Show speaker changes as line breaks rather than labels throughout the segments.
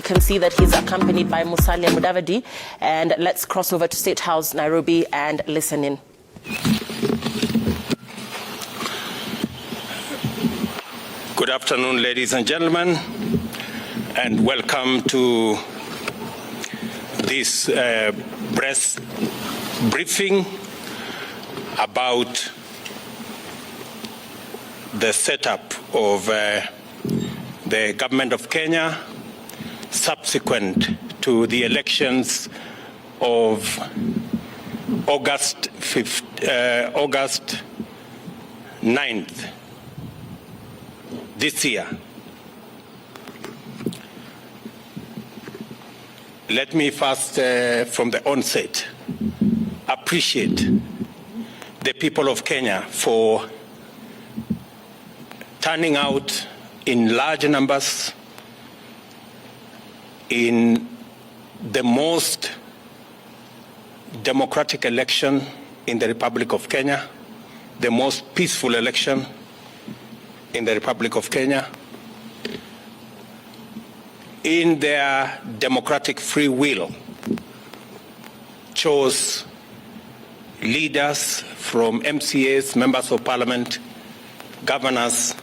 can see that he's accompanied by Musalia Mudavadi. And let's cross over to State House, Nairobi, and listen in.
Good afternoon, ladies and gentlemen, and welcome to this press briefing about the setup of the government of Kenya subsequent to the elections of August 9th this year. Let me first, from the onset, appreciate the people of Kenya for turning out in large numbers in the most democratic election in the Republic of Kenya, the most peaceful election in the Republic of Kenya. In their democratic free will, chose leaders from MCAs, members of parliament, governors,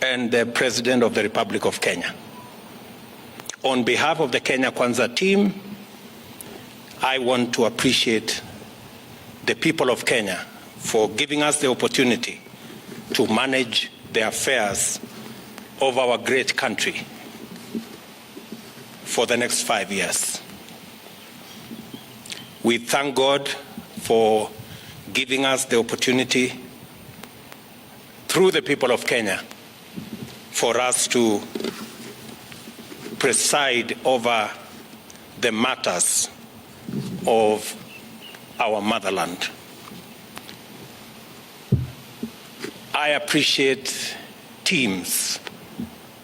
and the President of the Republic of Kenya. On behalf of the Kenya Kwanza team, I want to appreciate the people of Kenya for giving us the opportunity to manage the affairs of our great country for the next 5 years. We thank God for giving us the opportunity through the people of Kenya for us to preside over the matters of our motherland. I appreciate teams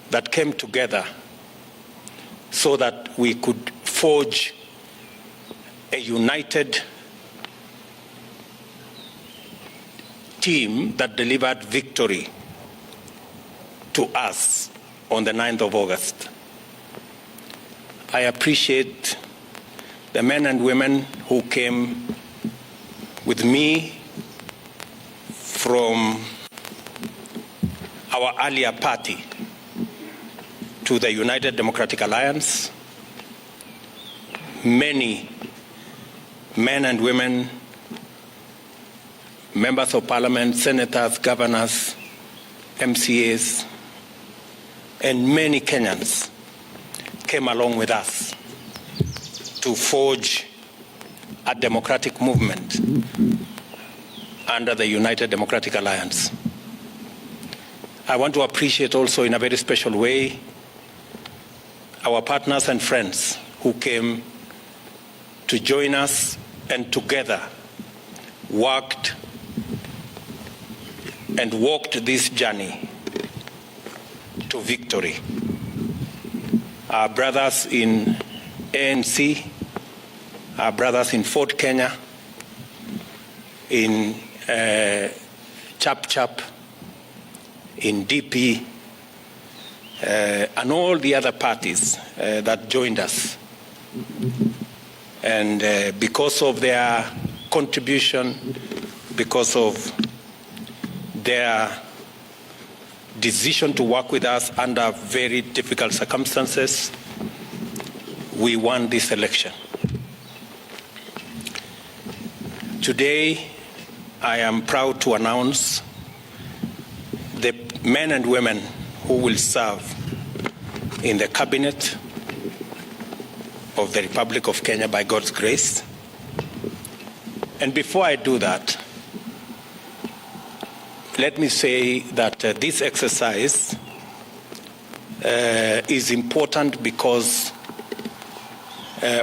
that came together so that we could forge a united team that delivered victory to us on the 9th of August. I appreciate the men and women who came with me from our earlier party to the United Democratic Alliance. Many men and women, members of parliament, senators, governors, MCAs, and many Kenyans came along with us to forge a democratic movement under the United Democratic Alliance. I want to appreciate also in a very special way our partners and friends who came to join us and together worked and walked this journey to victory. Our brothers in ANC, our brothers in Fort Kenya, in Chap Chap, in DP, and all the other parties that joined us. And because of their contribution, because of their decision to work with us under very difficult circumstances, we won this election. Today, I am proud to announce the men and women who will serve in the cabinet of the Republic of Kenya by God's grace. And before I do that, let me say that this exercise is important because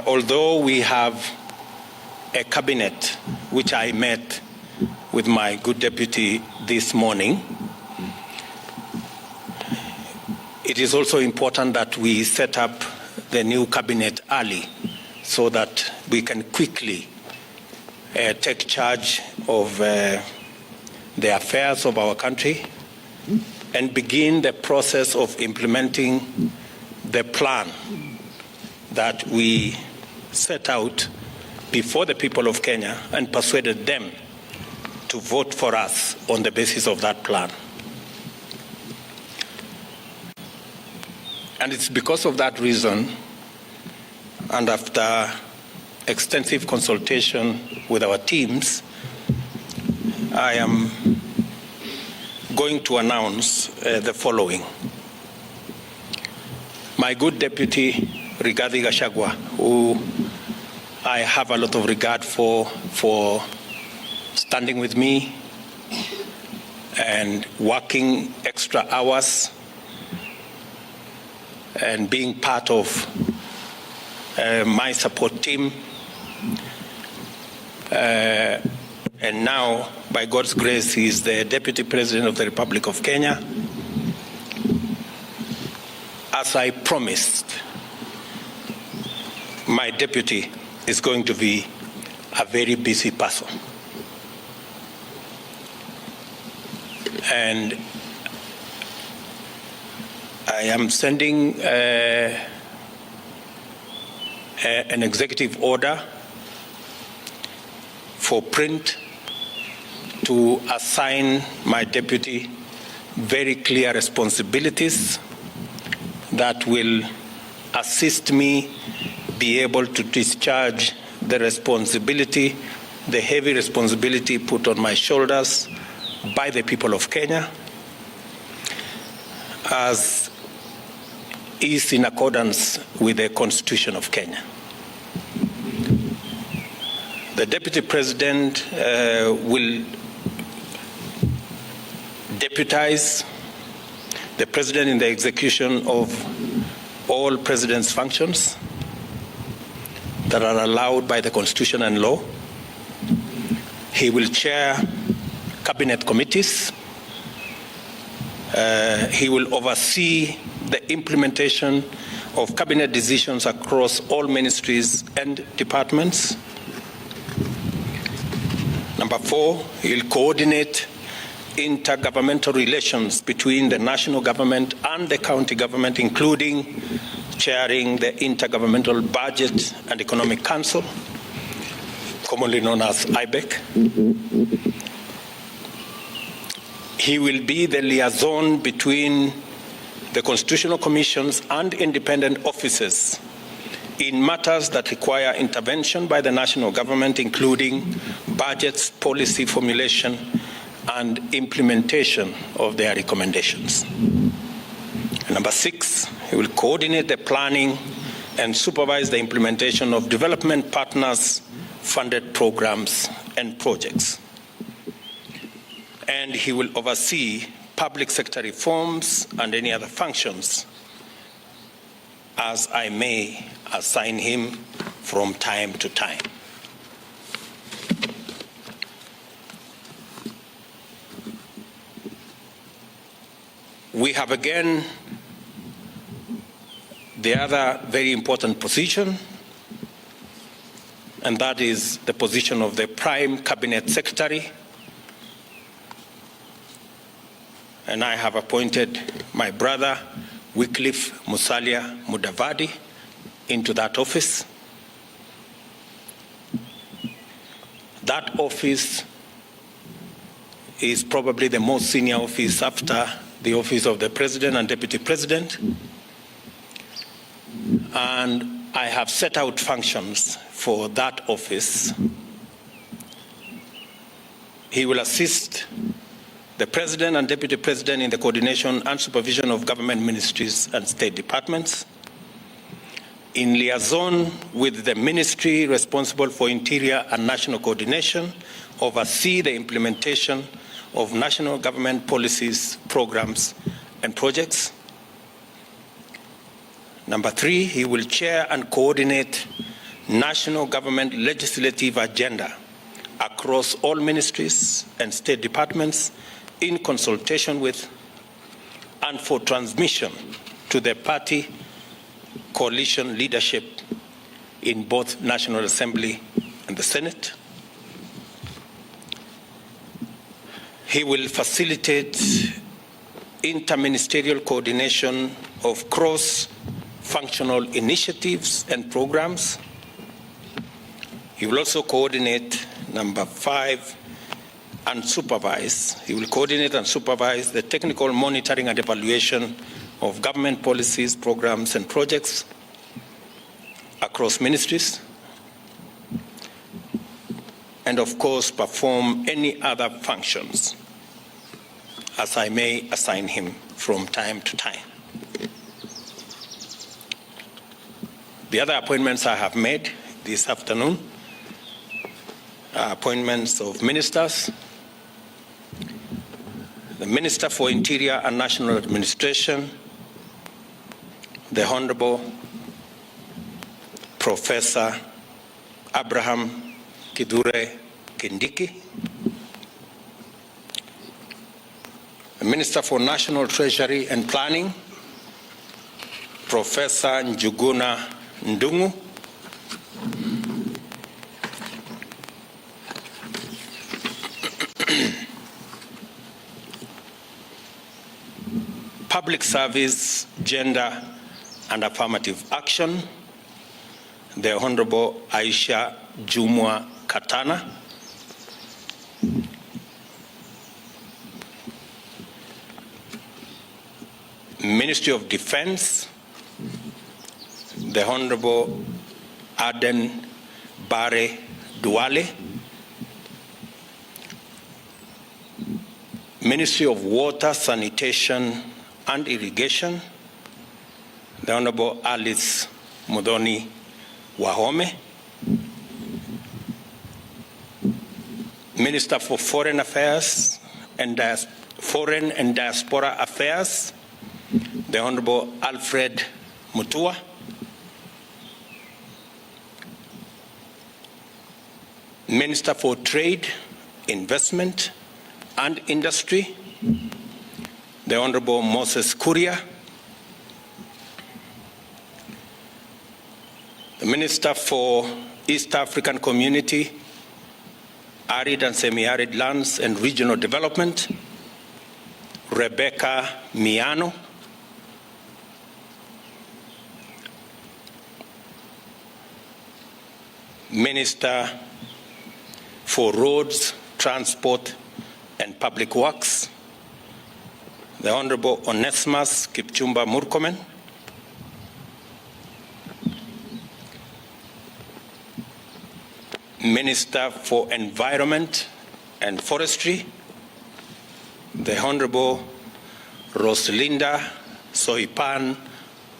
although we have a cabinet, which I met with my good deputy this morning, it is also important that we set up the new cabinet early so that we can quickly take charge of the affairs of our country and begin the process of implementing the plan that we set out before the people of Kenya and persuaded them to vote for us on the basis of that plan. And it's because of that reason, and after extensive consultation with our teams, I am going to announce the following. My good deputy, Rigathi Gachagua, who I have a lot of regard for standing with me and working extra hours and being part of my support team. And now, by God's grace, he is the Deputy President of the Republic of Kenya. As I promised, my deputy is going to be a very busy person. And I am sending an executive order for print to assign my deputy very clear responsibilities that will assist me be able to discharge the responsibility, the heavy responsibility put on my shoulders by the people of Kenya, as is in accordance with the Constitution of Kenya. The Deputy President will deputize the President in the execution of all President's functions that are allowed by the Constitution and law. He will chair cabinet committees. He will oversee the implementation of cabinet decisions across all ministries and departments. Number 4, he will coordinate intergovernmental relations between the national government and the county government, including chairing the Intergovernmental Budget and Economic Council, commonly known as IBEC. He will be the liaison between the constitutional commissions and independent offices in matters that require intervention by the national government, including budgets, policy formulation, and implementation of their recommendations. Number 6, he will coordinate the planning and supervise the implementation of development partners' funded programs and projects. And he will oversee public sector reforms and any other functions as I may assign him from time to time. We have again the other very important position, and that is the position of the Prime Cabinet Secretary. And I have appointed my brother, Musalia Mudavadi, into that office. That office is probably the most senior office after the office of the President and Deputy President. And I have set out functions for that office. He will assist the President and Deputy President in the coordination and supervision of government ministries and state departments, in liaison with the ministry responsible for interior and national coordination, oversee the implementation of national government policies, programs, and projects. Number 3, he will chair and coordinate national government legislative agenda across all ministries and state departments in consultation with and for transmission to the party coalition leadership in both National Assembly and the Senate. He will facilitate interministerial coordination of cross functional initiatives and programs. He will also coordinate, number 5, and supervise. He will coordinate and supervise the technical monitoring and evaluation of government policies, programs, and projects across ministries, and of course perform any other functions as I may assign him from time to time. The other appointments I have made this afternoon are appointments of ministers. The Minister for Interior and National Administration, the Honorable Professor Abraham Kithure Kindiki, the Minister for National Treasury and Planning, Professor Njuguna Ndung'u, Public Service, Gender and Affirmative Action, the Honorable Aisha Jumwa Katana, Ministry of Defense, the Honorable Aden Bare Duale, Ministry of Water, Sanitation and Irrigation, the Honorable Alice Mudoni Wahome, Minister for Foreign Affairs and Foreign and Diaspora Affairs, the Honorable Alfred Mutua, Minister for Trade, Investment and Industry, the Honorable Moses Kuria, the Minister for East African Community, Arid and Semi-Arid Lands and Regional Development, Rebecca Miano, Minister for Roads, Transport and Public Works, the Honorable Onesimus Kipchumba Murkomen, Minister for Environment and Forestry, the Honorable Rosalinda Soipan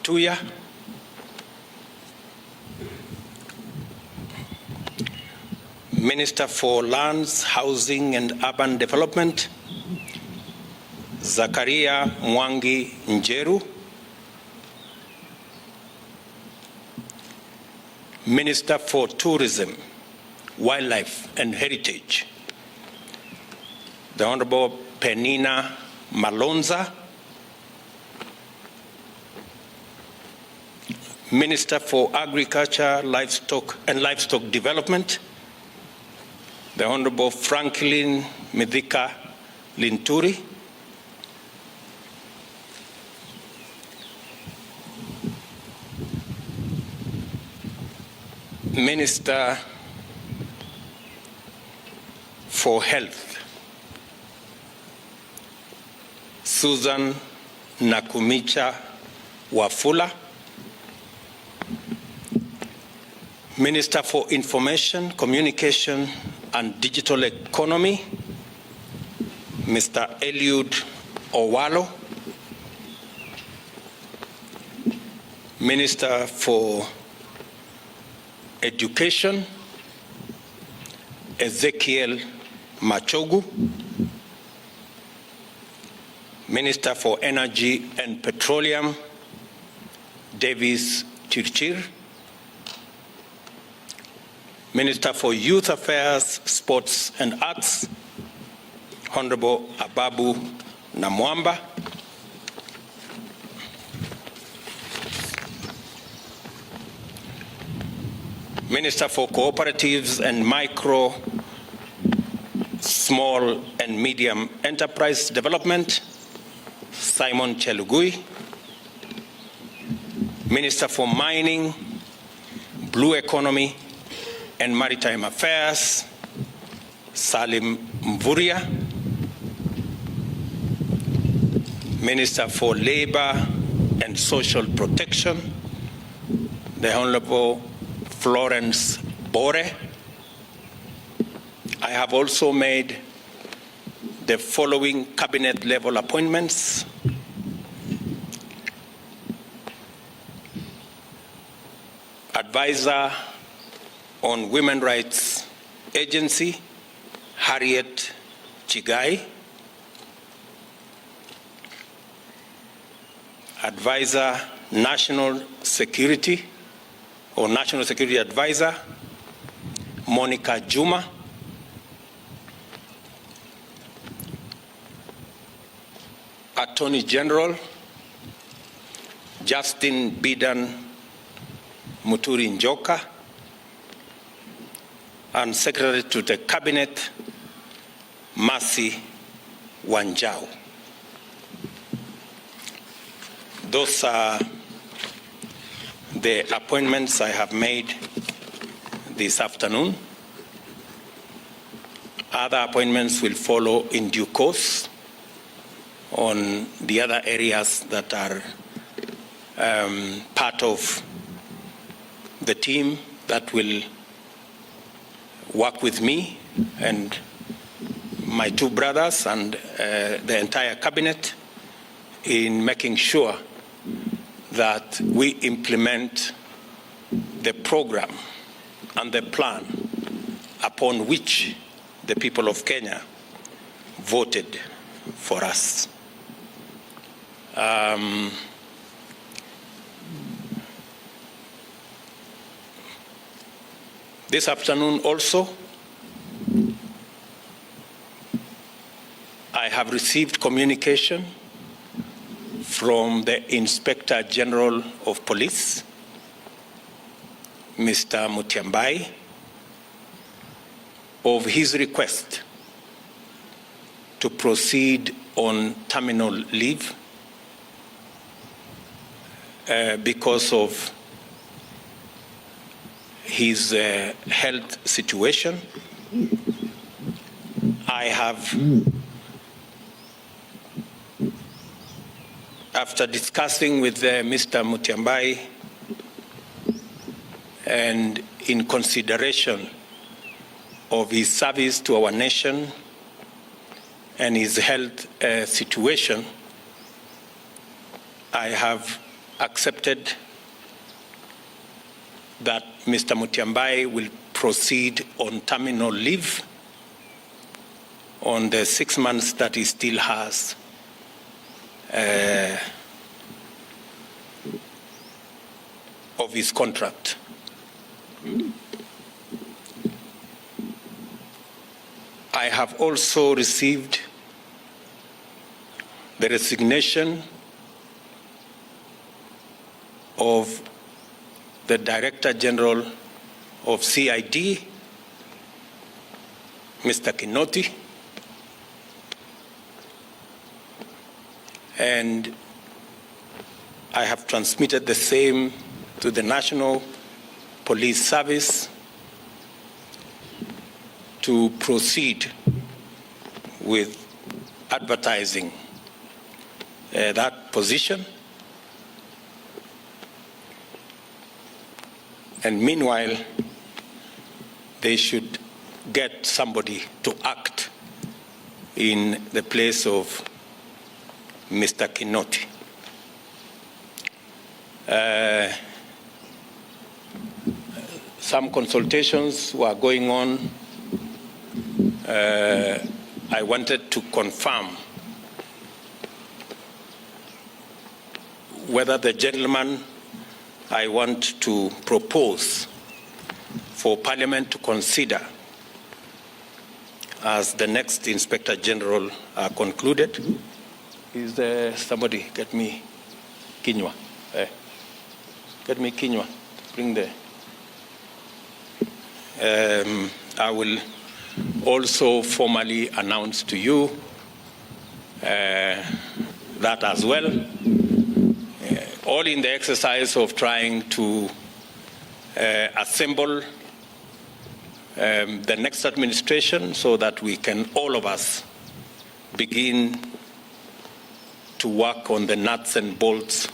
Tuya, Minister for Lands, Housing and Urban Development, Zakaria Mwangi Njeru, Minister for Tourism, Wildlife and Heritage, the Honorable Penina Malonza, Minister for Agriculture, Livestock and Livestock Development, the Honorable Franklin Mithika Linturi, Minister for Health, Susan Nakumicha Wafula, Minister for Information, Communication and Digital Economy, Mr. Eliud Owalo, Minister for Education, Ezekiel Machogu, Minister for Energy and Petroleum, Davis Chirchir, Minister for Youth Affairs, Sports and Arts, Honorable Ababu Namwamba, Minister for Cooperatives and Micro, Small and Medium Enterprise Development, Simon Chelugui, Minister for Mining, Blue Economy and Maritime Affairs, Salim Mvurya. Minister for Labor and Social Protection, the Honorable Florence Bore. I have also made the following cabinet-level appointments. Advisor on Women Rights Agency, Harriet Chigai. Advisor National Security or National Security Advisor, Monica Juma. Attorney General, Justin Bidan Muturi Njoka. And Secretary to the Cabinet, Mercy Wanjau. Those are the appointments I have made this afternoon. Other appointments will follow in due course on the other areas that are part of the team that will work with me and my two brothers and the entire cabinet in making sure that we implement the program and the plan upon which the people of Kenya voted for us. This afternoon also, I have received communication from the Inspector General of Police, Mr. Mutiambai, of his request to proceed on terminal leave because of his health situation. I have, after discussing with Mr. Mutiambai and in consideration of his service to our nation and his health situation, I have accepted that Mr. Mutiambai will proceed on terminal leave on the 6 months that he still has of his contract. I have also received the resignation of the Director General of CID, Mr. Kinoti, and I have transmitted the same to the National Police Service to proceed with advertising that position. And meanwhile, they should get somebody to act in the place of Mr. Kinoti. Some consultations were going on. I wanted to confirm whether the gentleman I want to propose for Parliament to consider as the next Inspector General are concluded. Is there somebody? Get me Kinywa. Get me Kinywa. Bring the. I will also formally announce to you that as well. all in the exercise of trying to assemble the next administration so that we can, all of us, begin to work on the nuts and bolts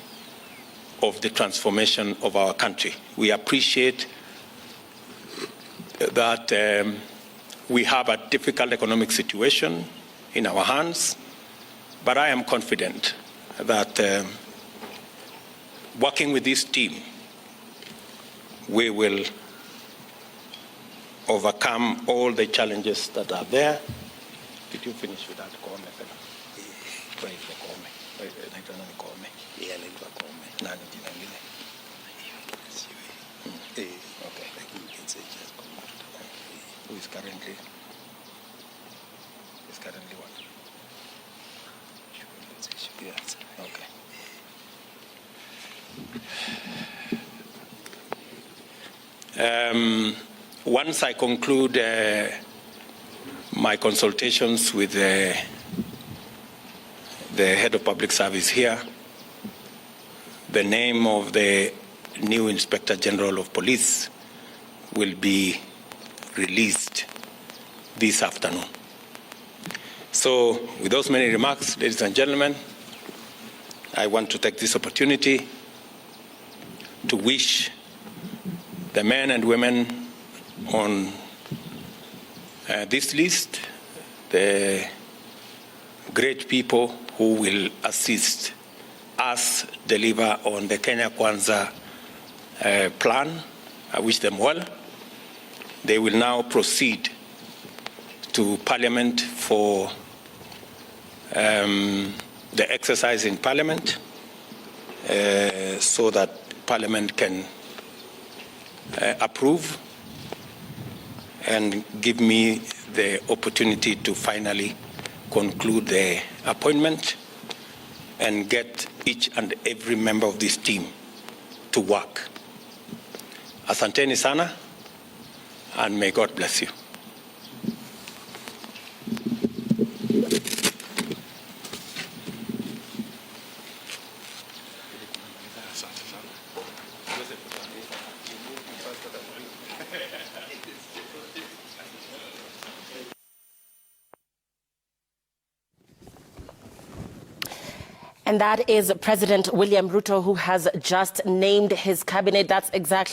of the transformation of our country. We appreciate that we have a difficult economic situation in our hands, but I am confident that working with this team, we will overcome all the challenges that are there. Did you finish with that comment? Who is currently what? Yes. Okay. Once I conclude my consultations with the head of public service here, the name of the new Inspector General of Police will be released this afternoon. So, with those many remarks, ladies and gentlemen, I want to take this opportunity to wish the men and women on this list, the great people who will assist us deliver on the Kenya Kwanza plan. I wish them well. They will now proceed to Parliament for the exercise in Parliament so that Parliament can approve and give me the opportunity to finally conclude the appointment and get each and every member of this team to work. Asanteni sana, and may God bless you.
And that is President William Ruto, who has just named his cabinet. That's exactly